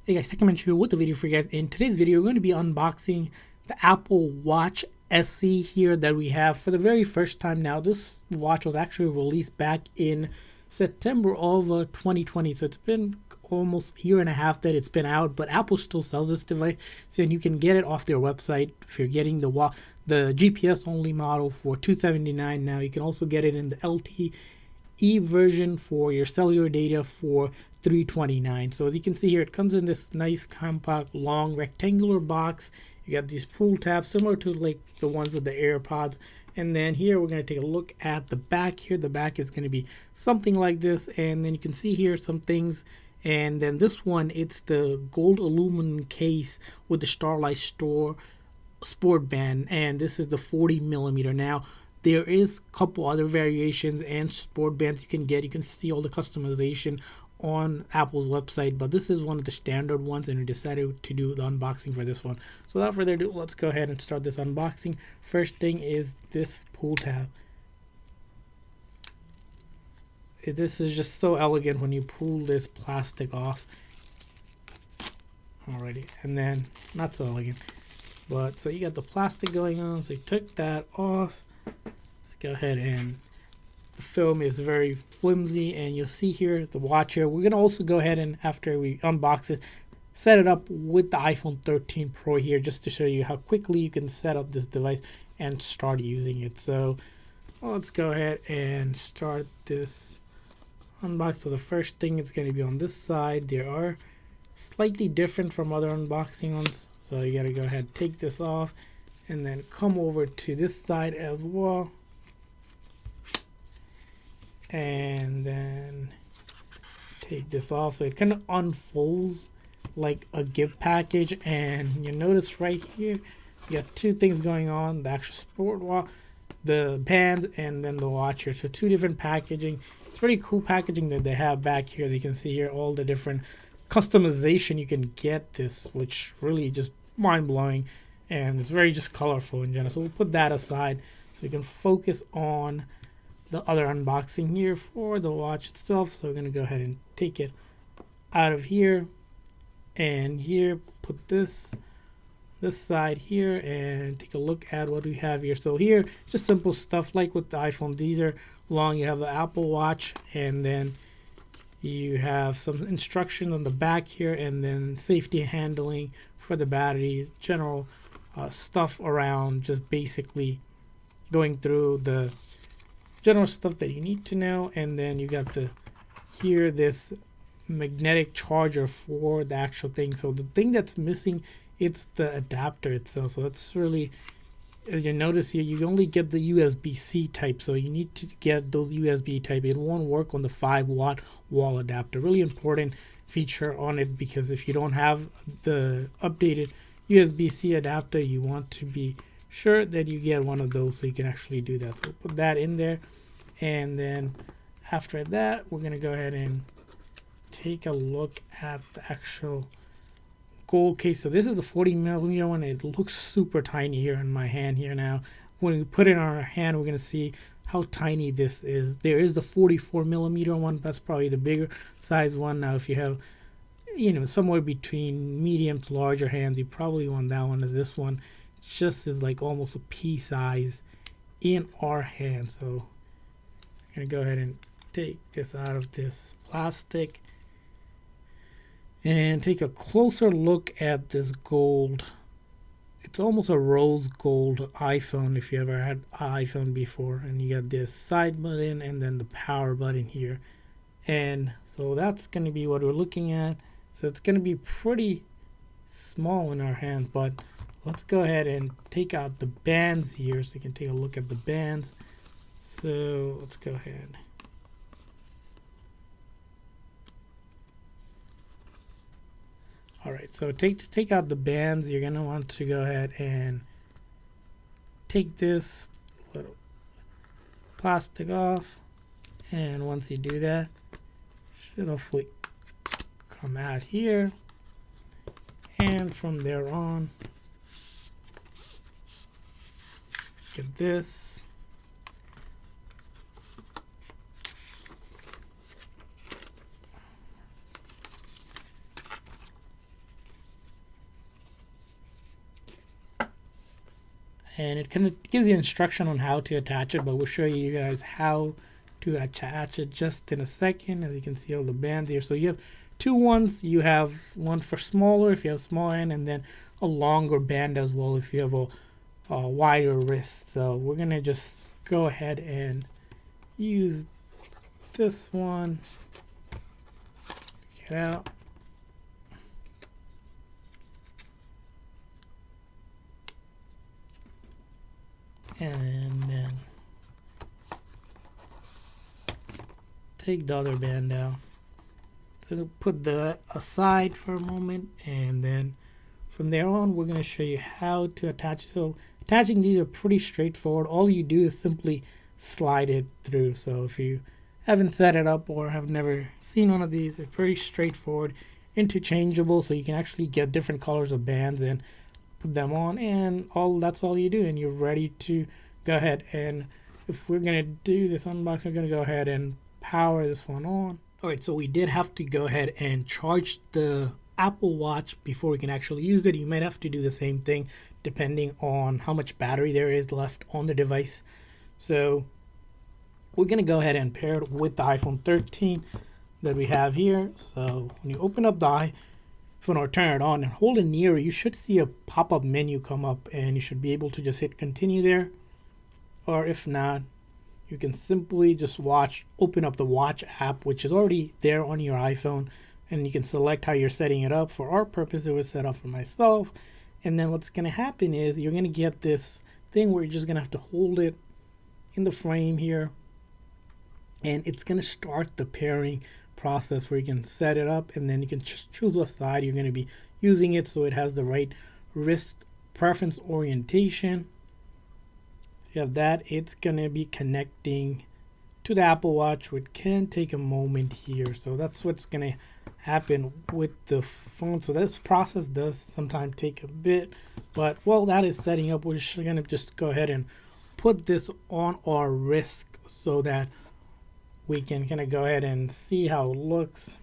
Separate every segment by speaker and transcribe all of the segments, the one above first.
Speaker 1: Hey guys, Technomentary here with a video for you guys. In today's video, we're going to be unboxing the Apple Watch SE here that we have for the very first time now. This watch was actually released back in September of 2020, so it's been almost a year and a half that it's been out, but Apple still sells this device, and you can get it off their website if you're getting the GPS only model for $279. Now you can also get it in the LTE version for your cellular data for $329. So as you can see here, it comes in this nice compact long rectangular box. You got these pull tabs similar to like the ones with the AirPods, and then here we're going to take a look at the back here. The back is going to be something like this, and then you can see here some things. And then this one, it's the gold aluminum case with the Starlight sport band, and this is the 40 millimeter. Now there is a couple other variations and sport bands you can get. You can see all the customization on Apple's website, but this is one of the standard ones, and we decided to do the unboxing for this one. So without further ado, let's go ahead and start this unboxing. First thing is this pull tab. This is just so elegant when you pull this plastic off. Alrighty, and then not so elegant, but so you got the plastic going on, so you took that off. Let's go ahead, and the film is very flimsy, and you'll see here the watch here. We're gonna also go ahead and, after we unbox it, set it up with the iPhone 13 Pro here, just to show you how quickly you can set up this device and start using it. So let's go ahead and start this unbox. So the first thing is going to be on this side. They are slightly different from other unboxing ones, so you gotta go ahead and take this off, and then come over to this side as well, and then take this off. So it kind of unfolds like a gift package, and you notice right here you got two things going on: the actual sport watch, the bands, and then the watch here. So two different packaging. It's pretty cool packaging that they have back here. As you can see here, all the different customization you can get this, which really just mind-blowing, and it's very just colorful in general. So we'll put that aside so you can focus on the other unboxing here for the watch itself. So we're going to go ahead and take it out of here, and here put this side here, and take a look at what we have here. So here, just simple stuff like with the iPhone. These are long. You have the Apple Watch, and then you have some instruction on the back here, and then safety handling for the battery, general stuff around just basically going through the general stuff that you need to know. And then you got this magnetic charger for the actual thing. So the thing that's missing, it's the adapter itself. So that's really, as you notice here, you only get the USB-C type, so you need to get those USB type. It won't work on the 5-watt wall adapter. Really important feature on it, because if you don't have the updated USB-C adapter, you want to be sure that you get one of those so you can actually do that. So put that in there, and then after that, we're gonna go ahead and take a look at the actual gold case. So this is a 40 millimeter one. It looks super tiny here in my hand here. Now when we put it on our hand, we're going to see how tiny this is. There is the 44 millimeter one. That's probably the bigger size one. Now if you have, somewhere between medium to larger hands, you probably want that one. As this one just is like almost a pea size in our hand. So I'm going to go ahead and take this out of this plastic and take a closer look at this gold. It's almost a rose gold iPhone if you ever had an iPhone before. And you got this side button and then the power button here. And so that's going to be what we're looking at. So it's going to be pretty small in our hands, but let's go ahead and take out the bands here so you can take a look at the bands. So let's go ahead. Alright, so to take out the bands, you're going to want to go ahead and take this little plastic off. And once you do that, it should hopefully come out here. And from there on, get this. and it kind of gives you instruction on how to attach it, but we'll show you guys how to attach it just in a second. As you can see all the bands here, so you have two ones. You have one for smaller if you have small hand, and then a longer band as well if you have a wider wrist. So we're gonna just go ahead and use this one. Get out. And then take the other band down. So put the aside for a moment, and then from there on we're going to show you how to attach. So attaching these are pretty straightforward. All you do is simply slide it through. So if you haven't set it up or have never seen one of these, it's pretty straightforward, interchangeable, so you can actually get different colors of bands and put them on, and that's all you do, and you're ready to go ahead. And if we're going to do this unboxing, we're going to go ahead and power this one on. Alright, so we did have to go ahead and charge the Apple Watch before we can actually use it. You might have to do the same thing depending on how much battery there is left on the device. So we're going to go ahead and pair it with the iPhone 13 that we have here. So when you open up the iPhone or turn it on and hold it near, you should see a pop-up menu come up, and you should be able to just hit continue there. Or if not, you can simply just open up the Watch app, which is already there on your iPhone, and you can select how you're setting it up. For our purpose, it was set up for myself. And then what's going to happen is you're going to get this thing where you're just going to have to hold it in the frame here, and it's going to start the pairing process where you can set it up, and then you can just choose what side you're going to be using it so it has the right wrist preference orientation. You have that. It's going to be connecting to the Apple Watch, which can take a moment here. So that's what's going to happen with the phone. So this process does sometimes take a bit, but while that is setting up, we're just going to just go ahead and put this on our wrist so that we can kind of go ahead and see how it looks.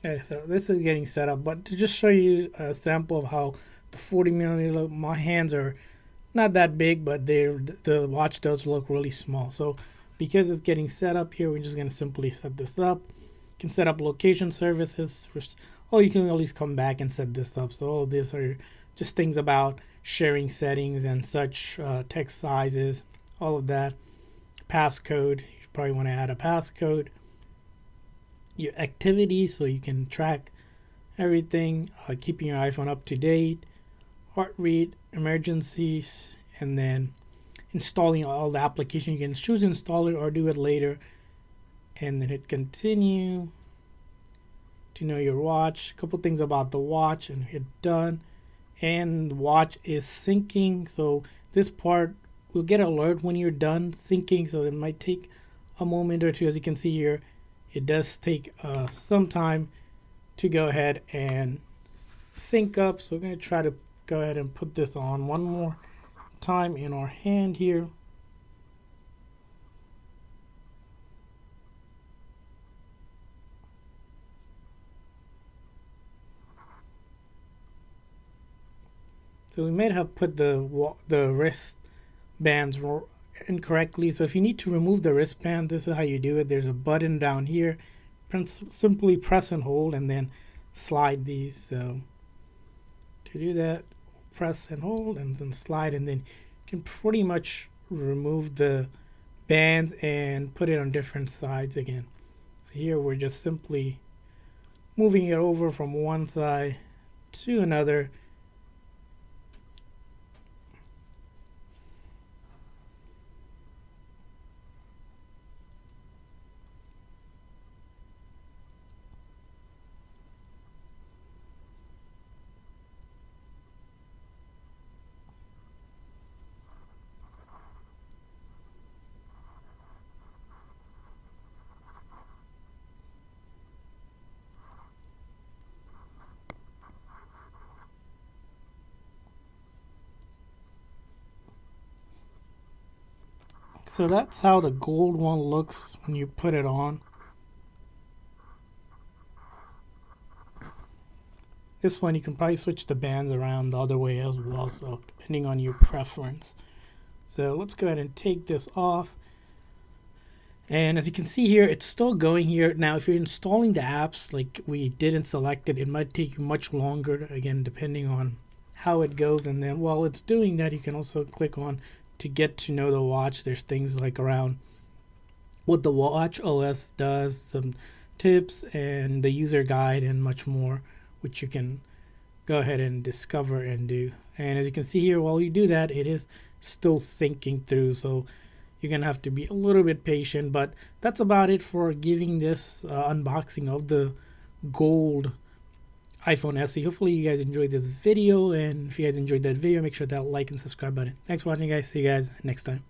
Speaker 1: Okay, so this is getting set up, but to just show you a sample of how the 40mm look, my hands are not that big, but the watch does look really small. So because it's getting set up here, we're just going to simply set this up. You can set up location services, or you can always come back and set this up. So all of these are just things about sharing settings and such, text sizes, all of that. Passcode, you probably want to add a passcode. Your activities, so you can track everything, keeping your iPhone up to date, heart rate, emergencies, and then installing all the application. You can choose install it or do it later, and then hit continue to know your watch. A couple things about the watch, and hit done. And the watch is syncing, so this part will get alert when you're done syncing, so it might take a moment or two. As you can see here, it does take some time to go ahead and sync up. So we're going to try to go ahead and put this on one more time in our hand here. So we might have put the wristbands incorrectly. So if you need to remove the wristband, this is how you do it. There's a button down here. Simply press and hold, and then slide these. So to do that, press and hold, and then slide, and then you can pretty much remove the bands and put it on different sides again. So here we're just simply moving it over from one side to another. So that's how the gold one looks when you put it on. This one you can probably switch the bands around the other way as well, so depending on your preference. So let's go ahead and take this off. And as you can see here, it's still going here. Now, if you're installing the apps, like we didn't select it, it might take you much longer, again, depending on how it goes. And then while it's doing that, you can also click on to get to know the watch. There's things like around what the watch OS does, some tips and the user guide and much more, which you can go ahead and discover and do. And as you can see here, while you do that, it is still syncing through. So you're going to have to be a little bit patient, but that's about it for giving this unboxing of the gold iPhone SE. Hopefully you guys enjoyed this video, and if you guys enjoyed that video, make sure that like and subscribe button. Thanks for watching, guys. See you guys next time.